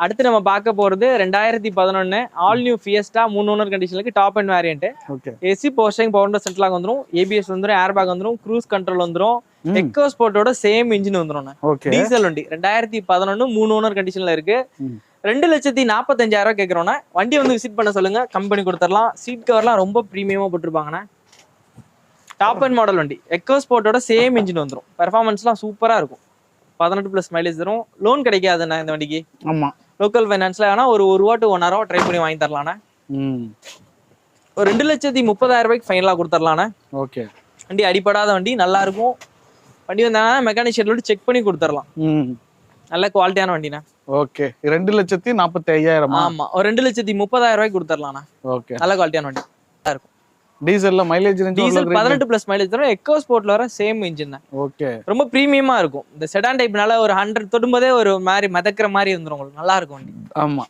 அடுத்து நம்ம பார்க்க போறது 2011 ஆல் நியூ ஃபியஸ்டா 3 ஓனர் கண்டிஷனுக்கு top and variant. AC posting power central வந்துரும், ஏபிஎஸ் வந்துரும், ஏர் பேக் வந்துரும், க்ரூஸ் கண்ட்ரோல் வந்துரும், எக்கோ ஸ்போர்ட்டோட சேம் இன்ஜின் வந்துரும். டீசல் வண்டி 2011 3 ஓனர் கண்டிஷன்ல இருக்கு. 2,45,000 கேக்குறோம்னா வண்டி வந்து விசிட் பண்ண சொல்லுங்க, கம்பெனி கொடுத்துடலாம். சீட் கவர்லாம் ரொம்ப பிரீமியமா போட்டுருப்பாங்கண்ணா. டாப் அண்ட் மாடல் வண்டி, எக்கோ ஸ்போர்ட்டோட சேம் இன்ஜின் வந்துரும். பெர்ஃபார்மன்ஸ்லாம் சூப்பரா இருக்கும். 18+ மைலேஜ் தரும். லோன் கிடைக்காதுண்ணா இந்த வண்டிக்கு. ஆமா, லோக்கல் ஃபைனான்ஸ்ல வேணா ஒரு ரூபா டு 1 hour ட்ரை பண்ணி வாங்கி தரலாண்ணா. ஒரு 2,30,000 ஃபைனலா கொடுத்துடலாண்ணா. ஓகே, வண்டி அடிப்படாத வண்டி, நல்லா இருக்கும். வண்டி வந்தாங்கன்னா மெக்கானிக் செக் பண்ணி கொடுத்துடலாம். நல்ல குவாலிட்டியான வண்டிண்ணா. ஓகே, 2,45,000. ஆமா, ஒரு 2,30,000 கொடுத்துடலாண்ணா. ஓகே, நல்ல குவாலிட்டியான வண்டி இருக்கும். டீசல்ல மைலேஜ் டீசல் 18+ மைலேஜ் தரும். எக்கோ ஸ்போர்ட்ல வர சேம் இன்ஜின் தான். ஓகே, ரொம்ப பிரீமியமா இருக்கும். இந்த செடான் டைப்னால ஒரு 100 தொடும்போதே ஒரு மாதிரி மிதக்கிற மாதிரி வந்துரும். உங்களுக்கு நல்லா இருக்கும் வண்டி. ஆமா.